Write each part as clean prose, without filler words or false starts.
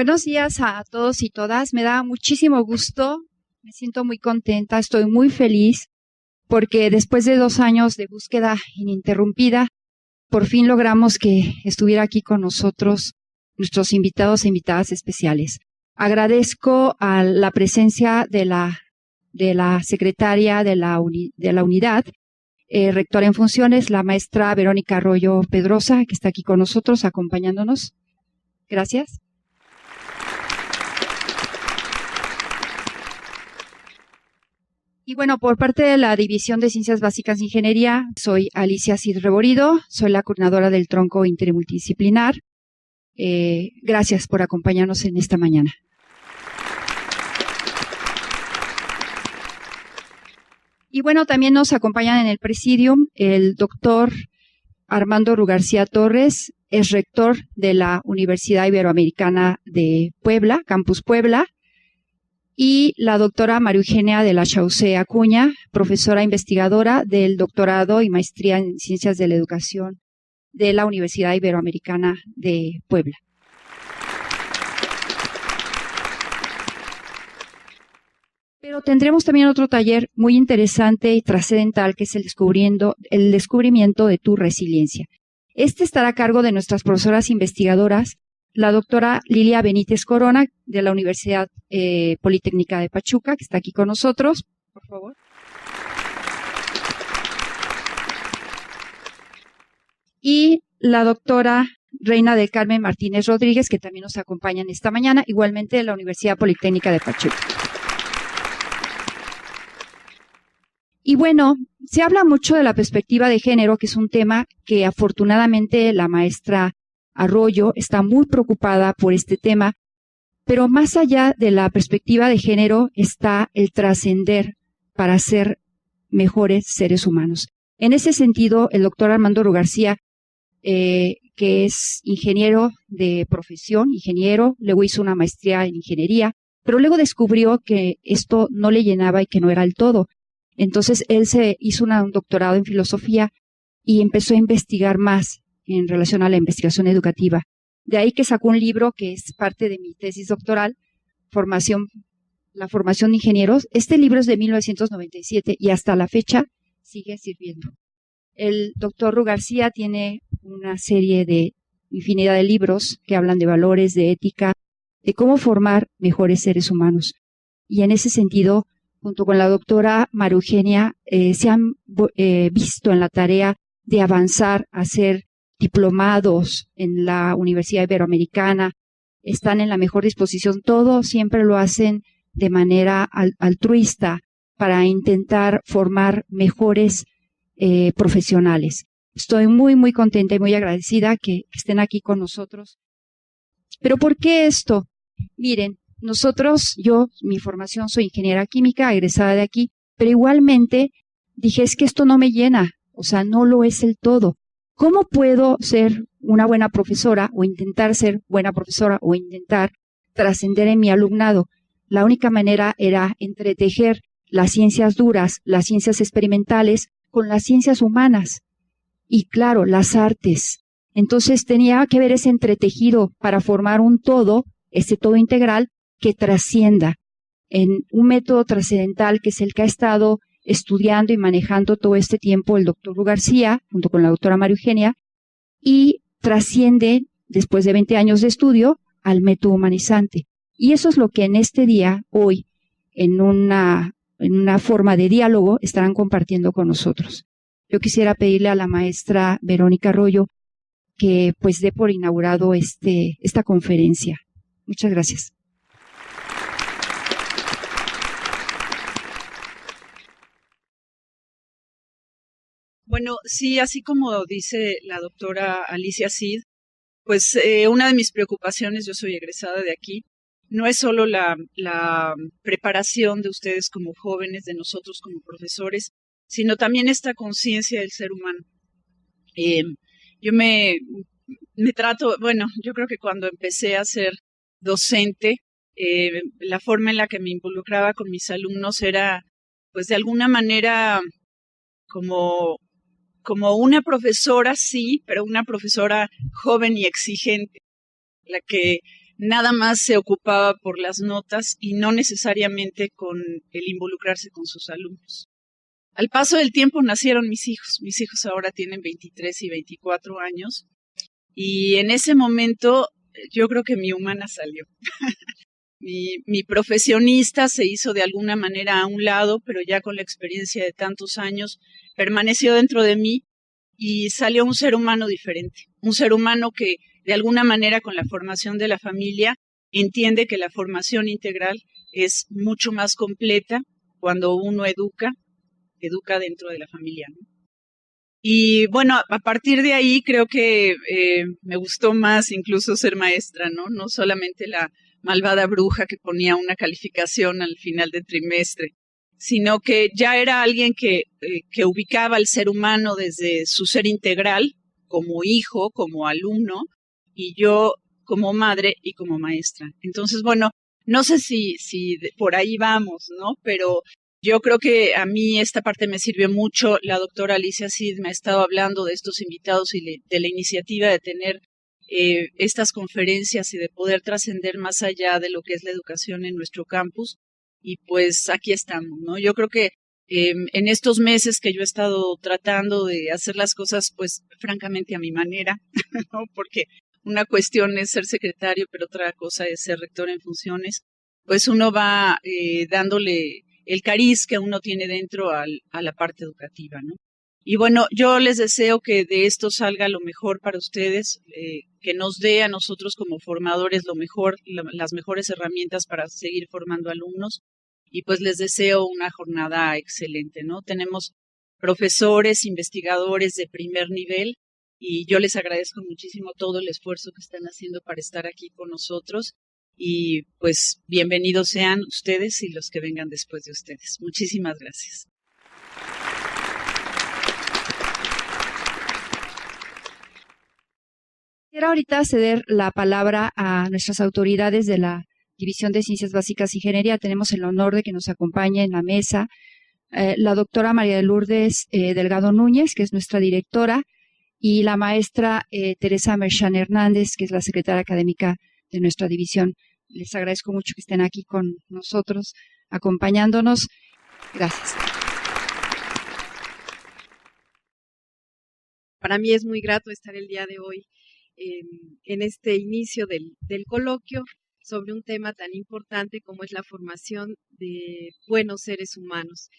Buenos días a todos y todas. Me da muchísimo gusto, me siento muy contenta, estoy muy feliz porque después de 2 años de búsqueda ininterrumpida, por fin logramos que estuviera aquí con nosotros nuestros invitados e invitadas especiales. Agradezco a la presencia de la secretaria de la unidad, rectora en funciones, la maestra Verónica Arroyo Pedrosa, que está aquí con nosotros acompañándonos. Gracias. Y bueno, por parte de la División de Ciencias Básicas de Ingeniería, soy Alicia Cid Reborido, soy la coordinadora del tronco intermultidisciplinar. Gracias por acompañarnos en esta mañana. Y bueno, también nos acompañan en el presidium el doctor Armando Rugarcía Torres, es rector de la Universidad Iberoamericana de Puebla, Campus Puebla, y la doctora María Eugenia de la Chauce Acuña, profesora investigadora del doctorado y maestría en Ciencias de la Educación de la Universidad Iberoamericana de Puebla. Pero tendremos también otro taller muy interesante y trascendental, que es el descubrimiento de tu resiliencia. Este estará a cargo de nuestras profesoras investigadoras, la doctora Lilia Benítez Corona, de la Universidad Politécnica de Pachuca, que está aquí con nosotros, por favor. Y la doctora Reina del Carmen Martínez Rodríguez, que también nos acompañan esta mañana, igualmente de la Universidad Politécnica de Pachuca. Y bueno, se habla mucho de la perspectiva de género, que es un tema que afortunadamente la maestra Arroyo está muy preocupada por este tema, pero más allá de la perspectiva de género está el trascender para ser mejores seres humanos. En ese sentido, el doctor Armando Rugarcía, que es ingeniero de profesión, luego hizo una maestría en ingeniería, pero luego descubrió que esto no le llenaba y que no era el todo. Entonces, él se hizo un doctorado en filosofía y empezó a investigar más en relación a la investigación educativa. De ahí que sacó un libro que es parte de mi tesis doctoral, La formación de ingenieros. Este libro es de 1997 y hasta la fecha sigue sirviendo. El doctor Rugarcía tiene una serie de infinidad de libros que hablan de valores, de ética, de cómo formar mejores seres humanos. Y en ese sentido, junto con la doctora María Eugenia, se han visto en la tarea de avanzar a ser diplomados en la Universidad Iberoamericana, están en la mejor disposición, todo siempre lo hacen de manera altruista para intentar formar mejores profesionales. Estoy muy, muy contenta y muy agradecida que estén aquí con nosotros. ¿Pero por qué esto? Miren, mi formación, soy ingeniera química, egresada de aquí, pero igualmente dije, es que esto no me llena, o sea, no lo es el todo. ¿Cómo puedo ser una buena profesora o intentar ser buena profesora o intentar trascender en mi alumnado? La única manera era entretejer las ciencias duras, las ciencias experimentales con las ciencias humanas y, claro, las artes. Entonces tenía que ver ese entretejido para formar un todo, ese todo integral que trascienda en un método trascendental que es el que ha estado estudiando y manejando todo este tiempo el doctor Rugarcía, junto con la doctora María Eugenia, y trasciende, después de 20 años de estudio, al método humanizante. Y eso es lo que en este día, hoy, en una forma de diálogo, estarán compartiendo con nosotros. Yo quisiera pedirle a la maestra Verónica Arroyo que pues dé por inaugurado esta conferencia. Muchas gracias. Bueno, sí, así como dice la doctora Alicia Cid, pues una de mis preocupaciones, yo soy egresada de aquí, no es solo la preparación de ustedes como jóvenes, de nosotros como profesores, sino también esta conciencia del ser humano. Yo yo creo que cuando empecé a ser docente, la forma en la que me involucraba con mis alumnos era, pues de alguna manera, como una profesora, sí, pero una profesora joven y exigente, la que nada más se ocupaba por las notas y no necesariamente con el involucrarse con sus alumnos. Al paso del tiempo nacieron mis hijos ahora tienen 23 y 24 años, y en ese momento yo creo que mi humana salió. Mi profesionista se hizo de alguna manera a un lado, pero ya con la experiencia de tantos años permaneció dentro de mí y salió un ser humano diferente, un ser humano que de alguna manera con la formación de la familia entiende que la formación integral es mucho más completa cuando uno educa dentro de la familia, ¿no? Y bueno, a partir de ahí creo que me gustó más incluso ser maestra, ¿no? No solamente la malvada bruja que ponía una calificación al final del trimestre, sino que ya era alguien que ubicaba al ser humano desde su ser integral, como hijo, como alumno, y yo como madre y como maestra. Entonces, bueno, no sé si por ahí vamos, ¿no? Pero yo creo que a mí esta parte me sirvió mucho. La doctora Alicia Cid me ha estado hablando de estos invitados y de la iniciativa de tener estas conferencias y de poder trascender más allá de lo que es la educación en nuestro campus. Y pues aquí estamos, ¿no? Yo creo que en estos meses que yo he estado tratando de hacer las cosas, pues francamente a mi manera, ¿no? Porque una cuestión es ser secretario, pero otra cosa es ser rector en funciones, pues uno va dándole el cariz que uno tiene dentro a la parte educativa, ¿no? Y bueno, yo les deseo que de esto salga lo mejor para ustedes, que nos dé a nosotros como formadores lo mejor, las mejores herramientas para seguir formando alumnos, y pues les deseo una jornada excelente, ¿no? Tenemos profesores, investigadores de primer nivel, y yo les agradezco muchísimo todo el esfuerzo que están haciendo para estar aquí con nosotros. Y pues bienvenidos sean ustedes y los que vengan después de ustedes. Muchísimas gracias. Quiero ahorita ceder la palabra a nuestras autoridades de la División de Ciencias Básicas y Ingeniería. Tenemos el honor de que nos acompañe en la mesa la doctora María de Lourdes Delgado Núñez, que es nuestra directora, y la maestra Teresa Merchan Hernández, que es la secretaria académica de nuestra división. Les agradezco mucho que estén aquí con nosotros, acompañándonos. Gracias. Para mí es muy grato estar el día de hoy en este inicio del coloquio sobre un tema tan importante como es la formación de buenos seres humanos.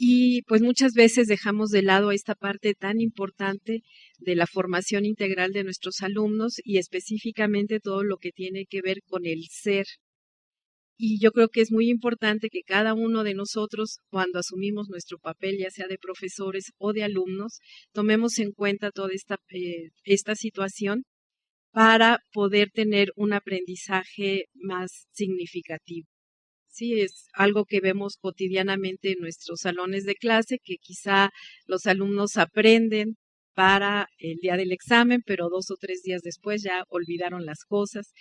Y pues muchas veces dejamos de lado esta parte tan importante de la formación integral de nuestros alumnos y específicamente todo lo que tiene que ver con el ser. Y yo creo que es muy importante que cada uno de nosotros, cuando asumimos nuestro papel, ya sea de profesores o de alumnos, tomemos en cuenta toda esta situación para poder tener un aprendizaje más significativo. Sí, es algo que vemos cotidianamente en nuestros salones de clase, que quizá los alumnos aprenden para el día del examen, pero 2 o 3 días después ya olvidaron las cosas.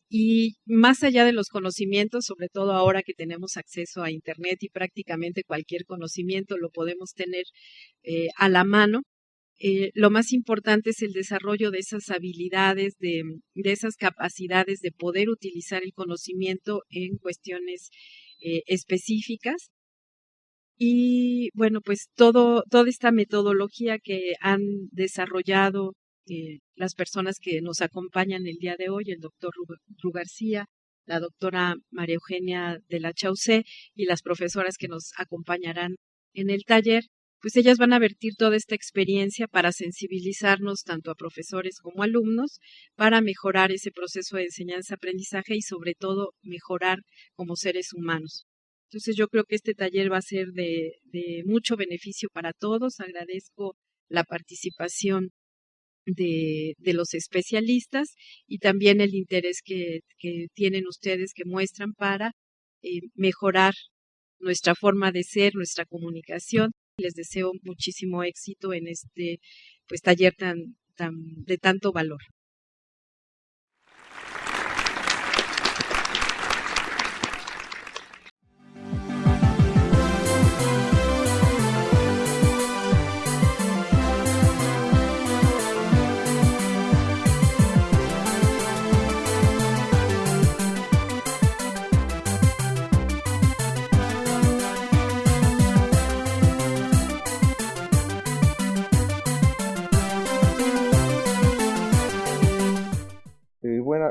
Y más allá de los conocimientos, sobre todo ahora que tenemos acceso a Internet y prácticamente cualquier conocimiento lo podemos tener a la mano, lo más importante es el desarrollo de esas habilidades, de esas capacidades de poder utilizar el conocimiento en cuestiones específicas. Y bueno, pues toda esta metodología que han desarrollado las personas que nos acompañan el día de hoy, el doctor Ru García, la doctora María Eugenia de la Chaucé y las profesoras que nos acompañarán en el taller, pues ellas van a vertir toda esta experiencia para sensibilizarnos tanto a profesores como alumnos para mejorar ese proceso de enseñanza-aprendizaje y sobre todo mejorar como seres humanos. Entonces yo creo que este taller va a ser de mucho beneficio para todos. Agradezco la participación de los especialistas y también el interés que tienen ustedes, que muestran para mejorar nuestra forma de ser, nuestra comunicación. Les deseo muchísimo éxito en este taller de tanto valor.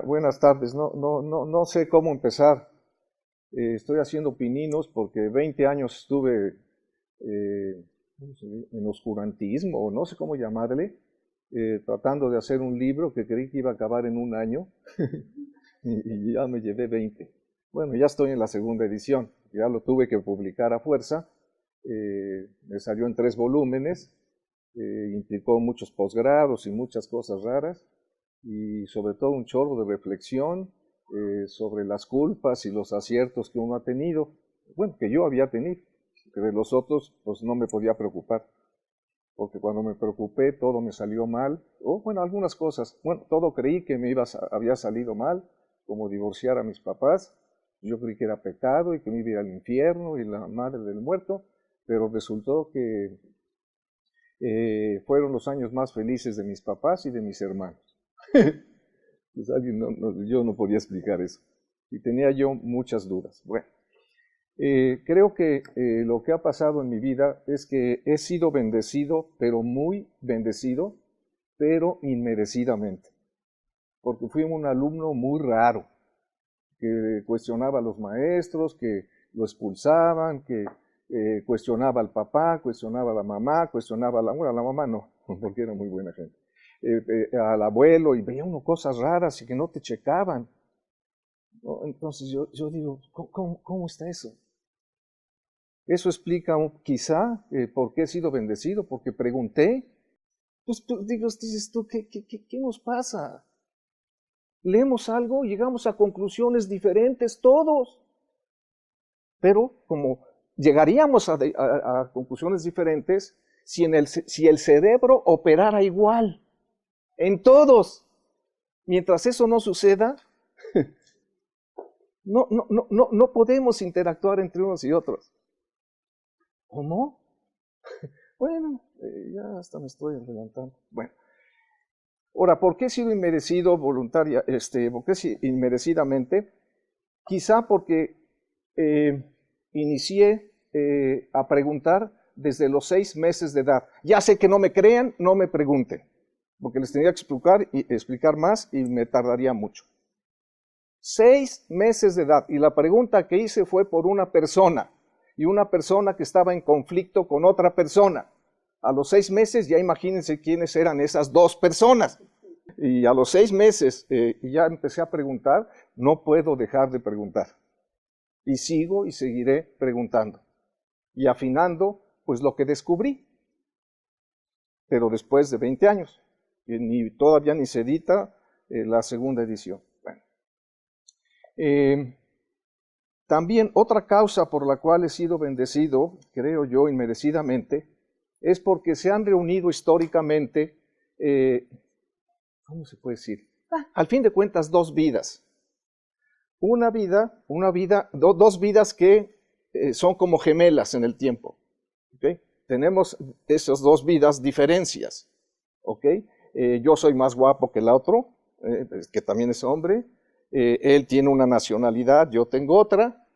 Buenas tardes. No sé cómo empezar. Estoy haciendo pininos porque 20 años estuve en oscurantismo, o no sé cómo llamarle, tratando de hacer un libro que creí que iba a acabar en un año y ya me llevé 20. Bueno, ya estoy en la segunda edición, ya lo tuve que publicar a fuerza, me salió en 3 volúmenes, implicó muchos posgrados y muchas cosas raras, y sobre todo un chorro de reflexión sobre las culpas y los aciertos que uno ha tenido, bueno, que yo había tenido, que de los otros pues no me podía preocupar, porque cuando me preocupé todo me salió mal, o bueno, algunas cosas, bueno, todo creí que había salido mal, como divorciar a mis papás, yo creí que era pecado y que me iba a ir al infierno y la madre del muerto, pero resultó que fueron los años más felices de mis papás y de mis hermanos. Pues yo no podía explicar eso. Y tenía yo muchas dudas. Bueno, creo que lo que ha pasado en mi vida es que he sido bendecido, pero muy bendecido, pero inmerecidamente. Porque fui un alumno muy raro, que cuestionaba a los maestros, que lo expulsaban, que cuestionaba al papá, cuestionaba a la mamá, cuestionaba a a la mamá no, porque era muy buena gente. Al abuelo, y veía uno cosas raras y que no te checaban, ¿no? Entonces yo digo, ¿cómo está eso? Eso explica quizá por qué he sido bendecido, porque pregunté. Pues dices tú, ¿qué nos pasa? Leemos algo, llegamos a conclusiones diferentes todos, pero como llegaríamos a conclusiones diferentes si el cerebro operara igual en todos. Mientras eso no suceda, no podemos interactuar entre unos y otros. ¿O no? Bueno, ya hasta me estoy adelantando. Bueno, ahora, ¿por qué he sido inmerecido por qué inmerecidamente? Quizá porque inicié a preguntar desde los 6 meses de edad. Ya sé que no me crean, no me pregunten, porque les tenía que explicar más y me tardaría mucho. 6 meses de edad, y la pregunta que hice fue por una persona, y una persona que estaba en conflicto con otra persona. A los 6 meses ya imagínense quiénes eran esas 2 personas. Y a los 6 meses ya empecé a preguntar, no puedo dejar de preguntar. Y sigo y seguiré preguntando. Y afinando, pues lo que descubrí. Pero después de 20 años. Y todavía ni se edita la segunda edición. Bueno. También otra causa por la cual he sido bendecido, creo yo, inmerecidamente, es porque se han reunido históricamente, ¿cómo se puede decir? Al fin de cuentas, 2 vidas. Dos vidas que son como gemelas en el tiempo. ¿Okay? Tenemos esas 2 vidas diferencias. ¿Okay? Yo soy más guapo que el otro, que también es hombre. Él tiene una nacionalidad, yo tengo otra.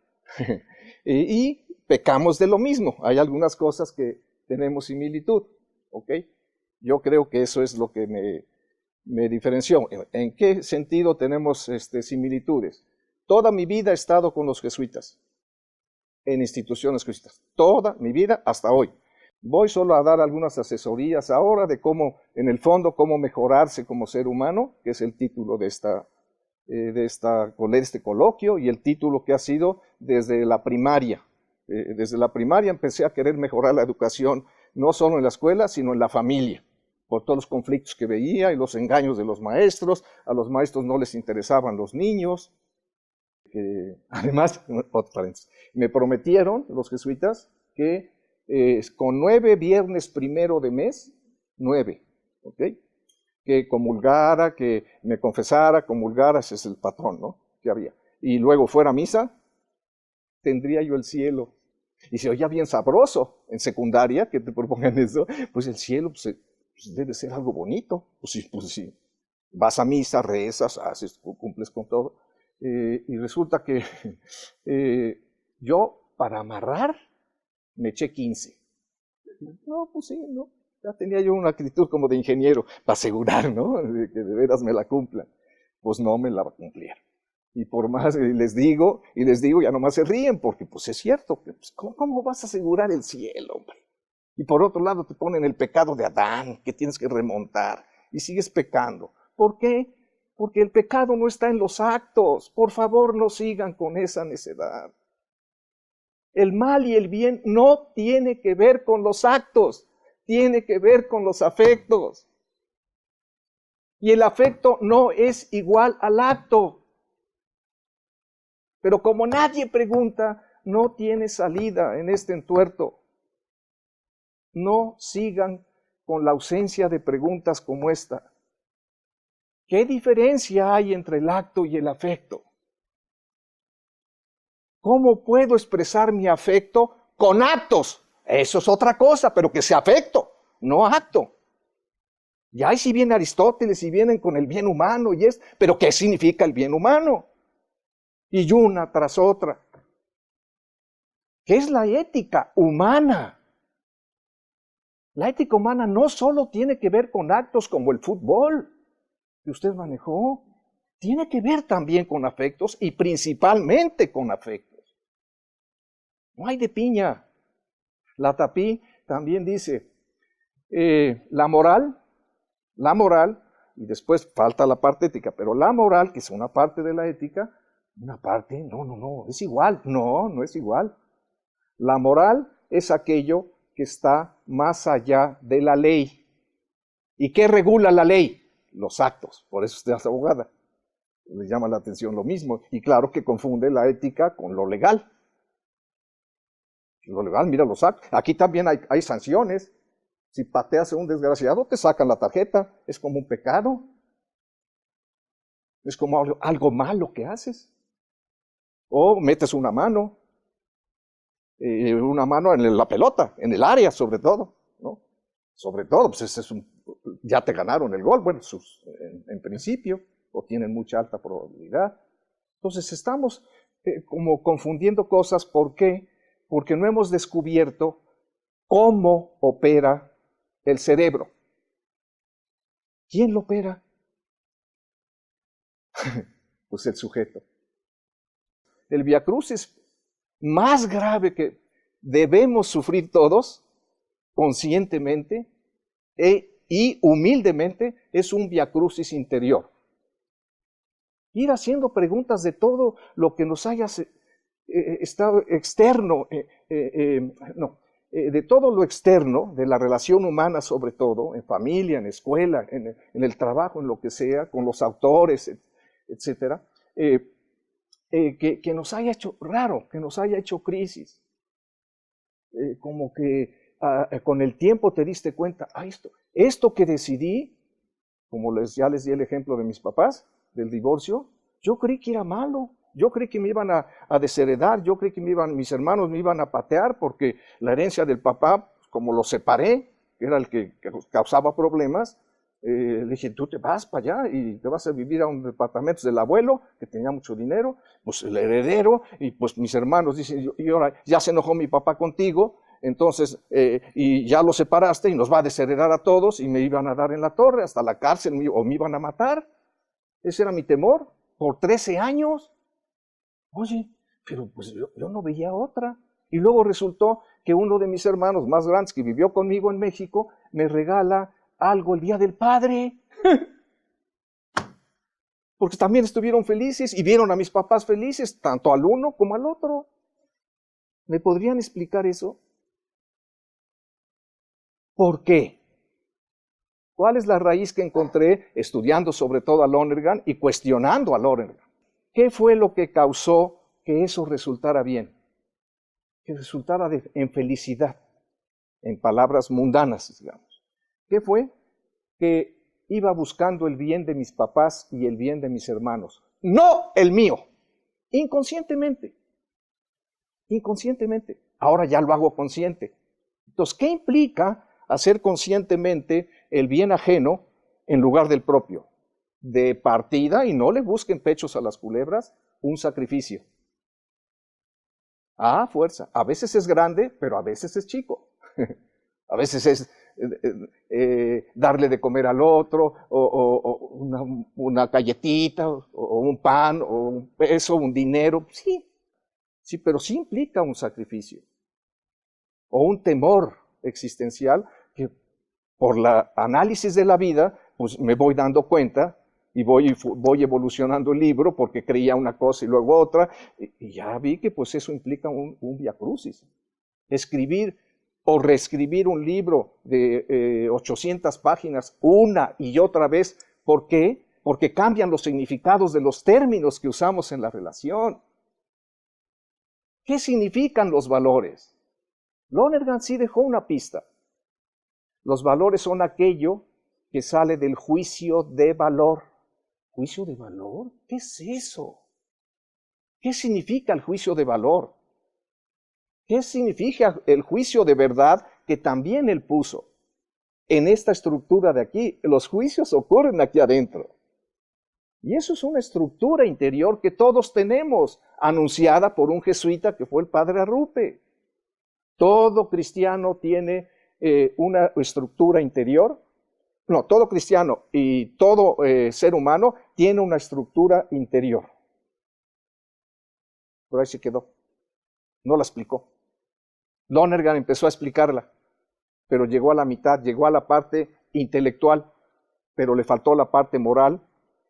y pecamos de lo mismo. Hay algunas cosas que tenemos similitud. ¿Okay? Yo creo que eso es lo que me diferenció. ¿En qué sentido tenemos similitudes? Toda mi vida he estado con los jesuitas, en instituciones jesuitas. Toda mi vida hasta hoy. Voy solo a dar algunas asesorías ahora de cómo, en el fondo, cómo mejorarse como ser humano, que es el título de este coloquio y el título que ha sido desde la primaria. Desde la primaria empecé a querer mejorar la educación, no solo en la escuela, sino en la familia, por todos los conflictos que veía y los engaños de los maestros. A los maestros no les interesaban los niños. Además, me prometieron los jesuitas que con 9 viernes primero de mes, 9, ¿ok? Que comulgara, que me confesara, comulgara, ese es el patrón, ¿no? Que había. Y luego fuera a misa, tendría yo el cielo. Y se oía bien sabroso en secundaria que te propongan eso, pues el cielo pues debe ser algo bonito. Pues sí, vas a misa, rezas, haces, cumples con todo. Y resulta que yo, para amarrar, me eché 15. No, pues sí, no. Ya tenía yo una actitud como de ingeniero, para asegurar, ¿no? De que de veras me la cumplan. pues no me la cumplieron. Y por más les digo, ya nomás se ríen, porque pues es cierto, pues, ¿cómo vas a asegurar el cielo, hombre? Y por otro lado te ponen el pecado de Adán, que tienes que remontar, y sigues pecando. ¿Por qué? Porque el pecado no está en los actos. Por favor, no sigan con esa necedad. El mal y el bien no tiene que ver con los actos, tiene que ver con los afectos. Y el afecto no es igual al acto. Pero como nadie pregunta, no tiene salida en este entuerto. No sigan con la ausencia de preguntas como esta. ¿Qué diferencia hay entre el acto y el afecto? ¿Cómo puedo expresar mi afecto con actos? Eso es otra cosa, pero que sea afecto, no acto. Y ahí sí viene Aristóteles y vienen con el bien humano pero ¿qué significa el bien humano? Y una tras otra. ¿Qué es la ética humana? La ética humana no solo tiene que ver con actos como el fútbol que usted manejó, tiene que ver también con afectos y principalmente con afectos. No hay de piña. La Tapí también dice, la moral, y después falta la parte ética, pero la moral, que es una parte de la ética, una parte, no, es igual. No es igual. La moral es aquello que está más allá de la ley. ¿Y qué regula la ley? Los actos. Por eso usted es abogada. Le llama la atención lo mismo. Y claro que confunde la ética con lo legal. Lo legal, mira los actos. Aquí también hay sanciones. Si pateas a un desgraciado, te sacan la tarjeta. Es como un pecado. Es como algo malo que haces. O metes una mano en la pelota, en el área sobre todo, ¿no? Sobre todo, pues ya te ganaron el gol, bueno, en principio, o tienen mucha alta probabilidad. Entonces estamos como confundiendo cosas. ¿Por qué? Porque no hemos descubierto cómo opera el cerebro. ¿Quién lo opera? Pues el sujeto. El viacrucis más grave que debemos sufrir todos, conscientemente y humildemente, es un viacrucis interior. Ir haciendo preguntas de todo lo que nos haya estado externo, de todo lo externo, de la relación humana sobre todo, en familia, en escuela, en el trabajo, en lo que sea, con los autores, etcétera, que nos haya hecho raro, que nos haya hecho crisis. Como que con el tiempo te diste cuenta, esto que decidí, como ya les di el ejemplo de mis papás, del divorcio, yo creí que era malo, yo creí que me iban a desheredar, yo creí que mis hermanos me iban a patear porque la herencia del papá, como lo separé, que era el que causaba problemas, le dije, tú te vas para allá y te vas a vivir a un departamento del abuelo, que tenía mucho dinero, pues el heredero, y pues mis hermanos dicen, y ahora ya se enojó mi papá contigo, entonces, y ya lo separaste y nos va a desheredar a todos y me iban a dar en la torre, hasta la cárcel, o me iban a matar. Ese era mi temor, por 13 años. Oye, pero pues yo no veía otra. Y luego resultó que uno de mis hermanos más grandes, que vivió conmigo en México, me regala algo el Día del Padre. Porque también estuvieron felices y vieron a mis papás felices, tanto al uno como al otro. ¿Me podrían explicar eso? ¿Por qué? ¿Cuál es la raíz que encontré estudiando sobre todo a Lonergan y cuestionando a Lonergan? ¿Qué fue lo que causó que eso resultara bien? Que resultara en felicidad, en palabras mundanas, digamos. ¿Qué fue? Que iba buscando el bien de mis papás y el bien de mis hermanos, no el mío, inconscientemente. Inconscientemente. Ahora ya lo hago consciente. Entonces, ¿qué implica hacer conscientemente el bien ajeno en lugar del propio? De partida, y no le busquen pechos a las culebras, un sacrificio. Fuerza. A veces es grande, pero a veces es chico. A veces es darle de comer al otro, o una galletita, o un pan, o un peso, un dinero. Sí, pero sí implica un sacrificio, o un temor existencial que por el análisis de la vida, pues me voy dando cuenta y voy evolucionando el libro porque creía una cosa y luego otra, y ya vi que pues eso implica un viacrucis. Escribir o reescribir un libro de 800 páginas una y otra vez. ¿Por qué? Porque cambian los significados de los términos que usamos en la relación. ¿Qué significan los valores? Lonergan sí dejó una pista. Los valores son aquello que sale del juicio de valor. ¿Juicio de valor? ¿Qué es eso? ¿Qué significa el juicio de valor? ¿Qué significa el juicio de verdad que también él puso? En esta estructura de aquí, los juicios ocurren aquí adentro. Y eso es una estructura interior que todos tenemos, anunciada por un jesuita que fue el padre Arrupe. Todo cristiano tiene una estructura interior. No, todo cristiano y todo ser humano tiene una estructura interior. Por ahí se quedó. No la explicó. Lonergan empezó a explicarla, pero llegó a la mitad, llegó a la parte intelectual, pero le faltó la parte moral,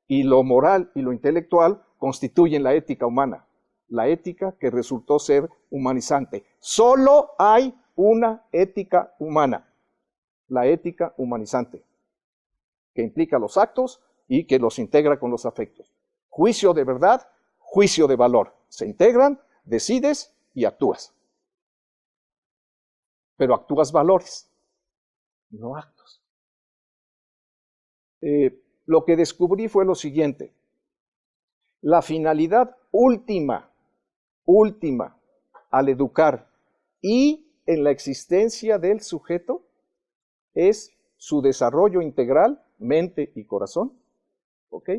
y lo moral y lo intelectual constituyen la ética humana, la ética que resultó ser humanizante. Solo hay una ética humana, la ética humanizante, que implica los actos y que los integra con los afectos. Juicio de verdad, juicio de valor. Se integran, decides y actúas. Pero actúas valores, no actos. Lo que descubrí fue lo siguiente. La finalidad última al educar y en la existencia del sujeto es su desarrollo integral, mente y corazón, ¿ok?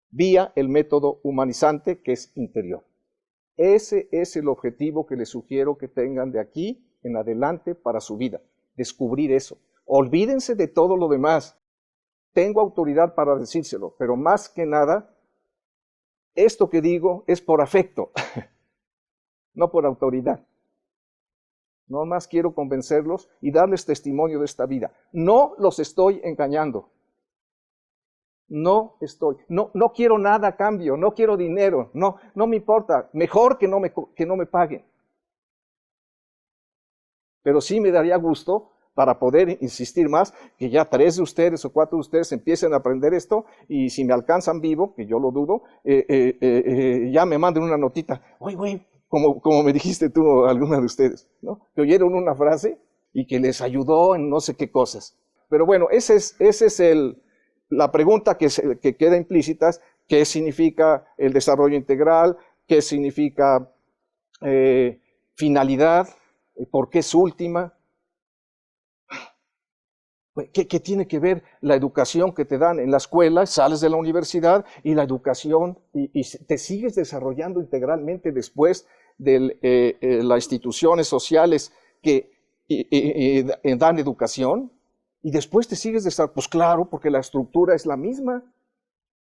Vía el método humanizante que es interior. Ese es el objetivo que les sugiero que tengan de aquí en adelante para su vida, descubrir eso. Olvídense de todo lo demás. Tengo autoridad para decírselo, pero más que nada, esto que digo es por afecto, no por autoridad. No más quiero convencerlos y darles testimonio de esta vida. No los estoy engañando. No quiero nada a cambio, no quiero dinero, no me importa. Mejor que no me paguen. Pero sí me daría gusto para poder insistir más, que ya 3 de ustedes o 4 de ustedes empiecen a aprender esto, y si me alcanzan vivo, que yo lo dudo, ya me manden una notita. Oye, güey, como me dijiste tú, alguna de ustedes, ¿no? Que oyeron una frase y que les ayudó en no sé qué cosas. Pero bueno, esa es la pregunta que queda implícita. ¿Qué significa el desarrollo integral? ¿Qué significa finalidad? ¿Por qué es última? ¿Qué tiene que ver la educación que te dan en la escuela? Sales de la universidad y la educación, y te sigues desarrollando integralmente después de las instituciones sociales que dan educación, y después te sigues desarrollando. Pues claro, porque la estructura es la misma.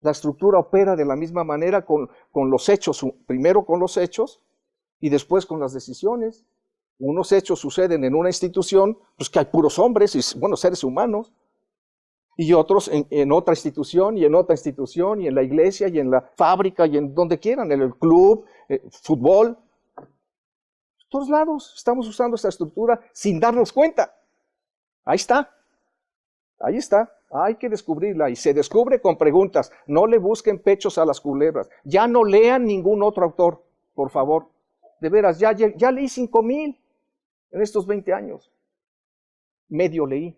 La estructura opera de la misma manera con los hechos, primero con los hechos y después con las decisiones. Unos hechos suceden en una institución, pues que hay puros hombres y buenos seres humanos, y otros en otra institución, y en otra institución, y en la iglesia, y en la fábrica, y en donde quieran, en el club, fútbol. En todos lados estamos usando esta estructura sin darnos cuenta. Ahí está, hay que descubrirla, y se descubre con preguntas. No le busquen pechos a las culebras. Ya no lean ningún otro autor, por favor. De veras, ya leí 5,000 en estos 20 años. Medio leí.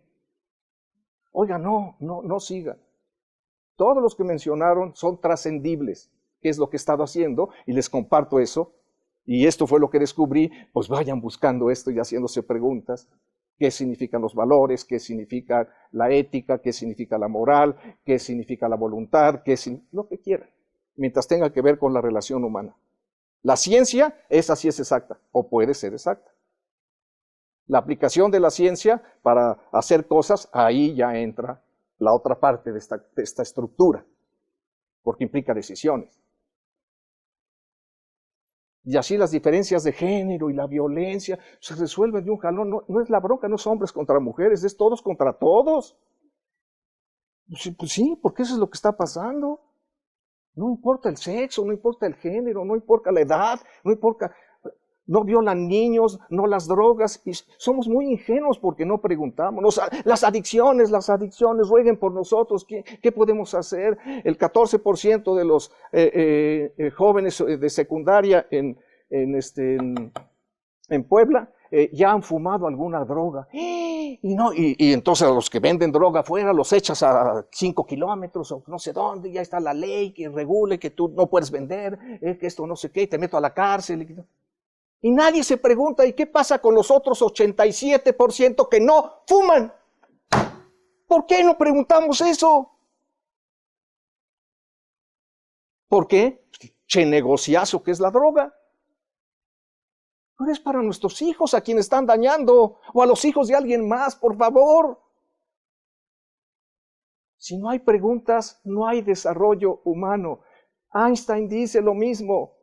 Oiga, no sigan. Todos los que mencionaron son trascendibles, que es lo que he estado haciendo, y les comparto eso. Y esto fue lo que descubrí. Pues vayan buscando esto y haciéndose preguntas. ¿Qué significan los valores? ¿Qué significa la ética? ¿Qué significa la moral? ¿Qué significa la voluntad? Lo que quieran, mientras tenga que ver con la relación humana. La ciencia, esa sí es exacta, o puede ser exacta. La aplicación de la ciencia para hacer cosas, ahí ya entra la otra parte de esta estructura, porque implica decisiones. Y así las diferencias de género y la violencia se resuelven de un jalón. No es la bronca, no es hombres contra mujeres, es todos contra todos. Pues sí, porque eso es lo que está pasando. No importa el sexo, no importa el género, no importa la edad, no violan niños, no las drogas, y somos muy ingenuos porque no preguntamos. Las adicciones, rueguen por nosotros, ¿qué podemos hacer? El 14% de los jóvenes de secundaria en Puebla ya han fumado alguna droga. Y entonces a los que venden droga afuera los echas a 5 kilómetros o no sé dónde, ya está la ley que regule que tú no puedes vender, que esto no sé qué, y te meto a la cárcel. Y nadie se pregunta, ¿y qué pasa con los otros 87% que no fuman? ¿Por qué no preguntamos eso? ¿Por qué? Che negociazo que es la droga. No es para nuestros hijos a quienes están dañando, o a los hijos de alguien más, por favor. Si no hay preguntas, no hay desarrollo humano. Einstein dice lo mismo.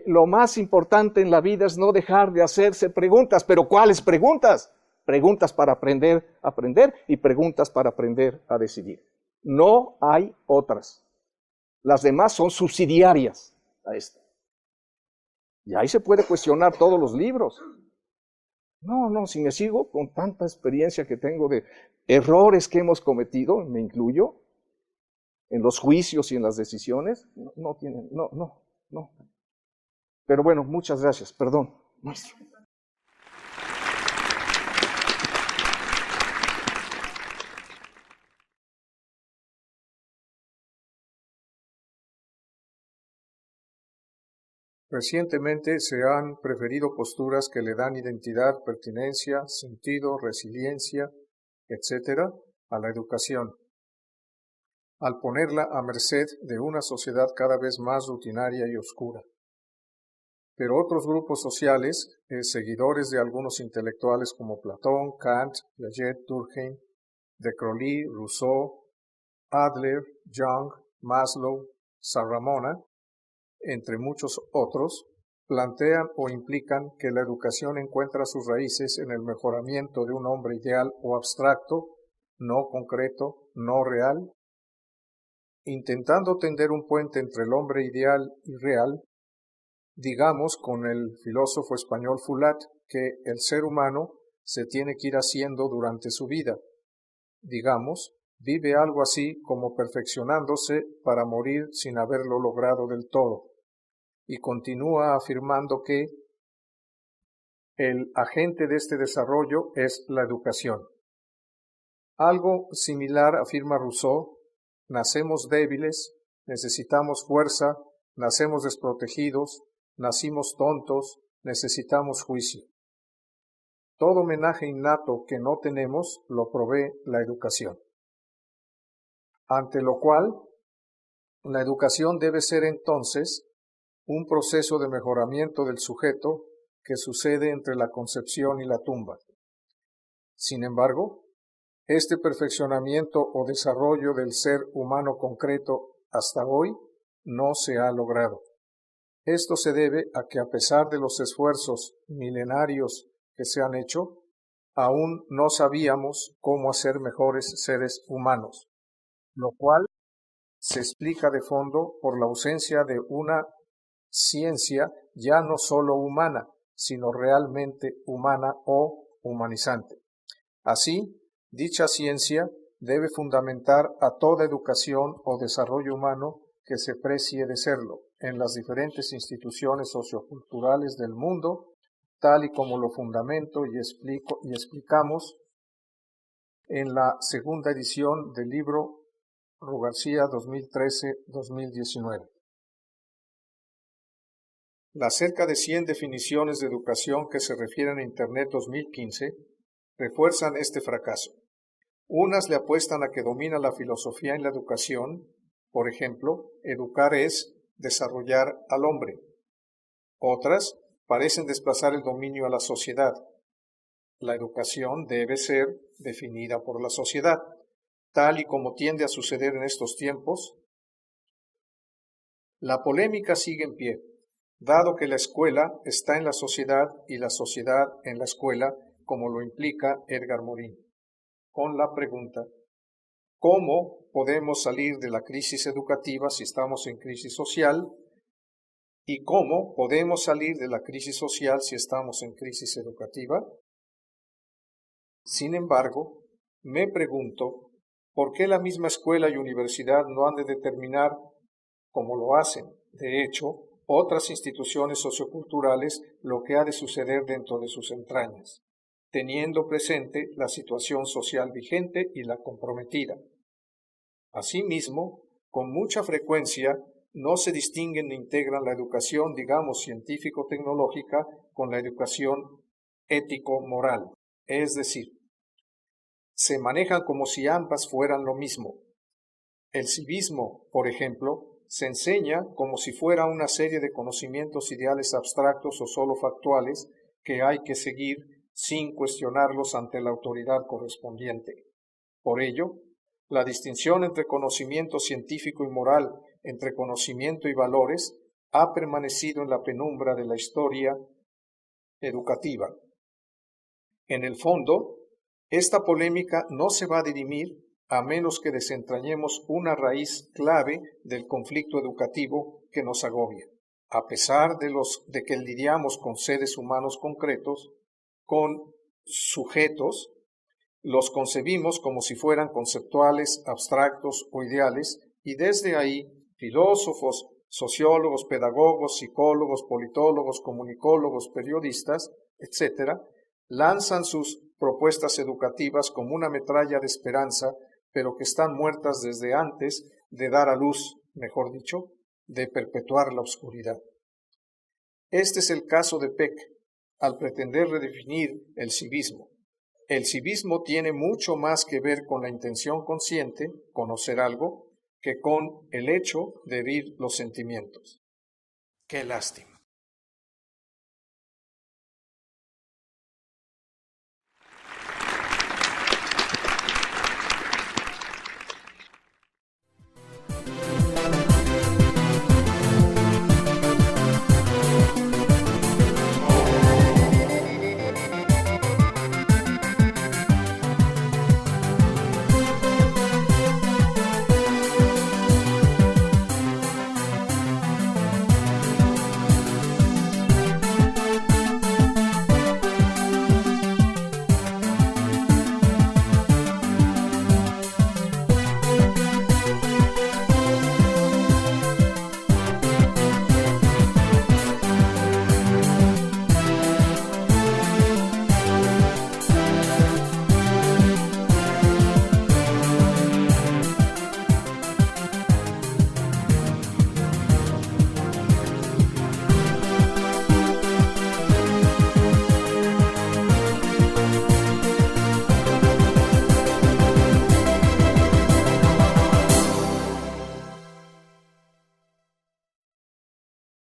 Lo más importante en la vida es no dejar de hacerse preguntas. ¿Pero cuáles preguntas? Preguntas para aprender a aprender y preguntas para aprender a decidir. No hay otras. Las demás son subsidiarias a esto. Y ahí se puede cuestionar todos los libros. No, si me sigo con tanta experiencia que tengo de errores que hemos cometido, me incluyo, en los juicios y en las decisiones, no. Pero bueno, muchas gracias. Perdón, maestro. Recientemente se han preferido posturas que le dan identidad, pertinencia, sentido, resiliencia, etc., a la educación, al ponerla a merced de una sociedad cada vez más rutinaria y oscura. Pero otros grupos sociales, seguidores de algunos intelectuales como Platón, Kant, Piaget, Durkheim, de Crowley, Rousseau, Adler, Jung, Maslow, Sarramona, entre muchos otros, plantean o implican que la educación encuentra sus raíces en el mejoramiento de un hombre ideal o abstracto, no concreto, no real, intentando tender un puente entre el hombre ideal y real, digamos con el filósofo español Fulat, que el ser humano se tiene que ir haciendo durante su vida. Digamos, vive algo así como perfeccionándose para morir sin haberlo logrado del todo. Y continúa afirmando que el agente de este desarrollo es la educación. Algo similar afirma Rousseau: nacemos débiles, necesitamos fuerza, nacemos desprotegidos, nacimos tontos, necesitamos juicio. Todo homenaje innato que no tenemos lo provee la educación. Ante lo cual, la educación debe ser entonces un proceso de mejoramiento del sujeto que sucede entre la concepción y la tumba. Sin embargo, este perfeccionamiento o desarrollo del ser humano concreto hasta hoy no se ha logrado. Esto se debe a que, a pesar de los esfuerzos milenarios que se han hecho, aún no sabíamos cómo hacer mejores seres humanos, lo cual se explica de fondo por la ausencia de una ciencia ya no solo humana, sino realmente humana o humanizante. Así, dicha ciencia debe fundamentar a toda educación o desarrollo humano que se precie de serlo en las diferentes instituciones socioculturales del mundo, tal y como lo fundamento y explicamos en la segunda edición del libro Rugarcía 2013-2019. Las cerca de 100 definiciones de educación que se refieren a Internet 2015 refuerzan este fracaso. Unas le apuestan a que domina la filosofía en la educación. Por ejemplo, educar es desarrollar al hombre. Otras parecen desplazar el dominio a la sociedad. La educación debe ser definida por la sociedad, tal y como tiende a suceder en estos tiempos. La polémica sigue en pie, dado que la escuela está en la sociedad y la sociedad en la escuela, como lo implica Edgar Morin, con la pregunta: ¿cómo podemos salir de la crisis educativa si estamos en crisis social? ¿Y cómo podemos salir de la crisis social si estamos en crisis educativa? Sin embargo, me pregunto, ¿por qué la misma escuela y universidad no han de determinar, como lo hacen, de hecho, otras instituciones socioculturales, lo que ha de suceder dentro de sus entrañas, teniendo presente la situación social vigente y la comprometida? Asimismo, con mucha frecuencia no se distinguen ni integran la educación, digamos, científico-tecnológica con la educación ético-moral, es decir, se manejan como si ambas fueran lo mismo. El civismo, por ejemplo, se enseña como si fuera una serie de conocimientos ideales abstractos o solo factuales que hay que seguir sin cuestionarlos ante la autoridad correspondiente. Por ello, la distinción entre conocimiento científico y moral, entre conocimiento y valores, ha permanecido en la penumbra de la historia educativa. En el fondo, esta polémica no se va a dirimir a menos que desentrañemos una raíz clave del conflicto educativo que nos agobia. A pesar de que lidiamos con seres humanos concretos, con sujetos, los concebimos como si fueran conceptuales, abstractos o ideales, y desde ahí filósofos, sociólogos, pedagogos, psicólogos, politólogos, comunicólogos, periodistas, etc., lanzan sus propuestas educativas como una metralla de esperanza, pero que están muertas desde antes de dar a luz, mejor dicho, de perpetuar la oscuridad. Este es el caso de Peck, al pretender redefinir el civismo. El civismo tiene mucho más que ver con la intención consciente, conocer algo, que con el hecho de herir los sentimientos. ¡Qué lástima!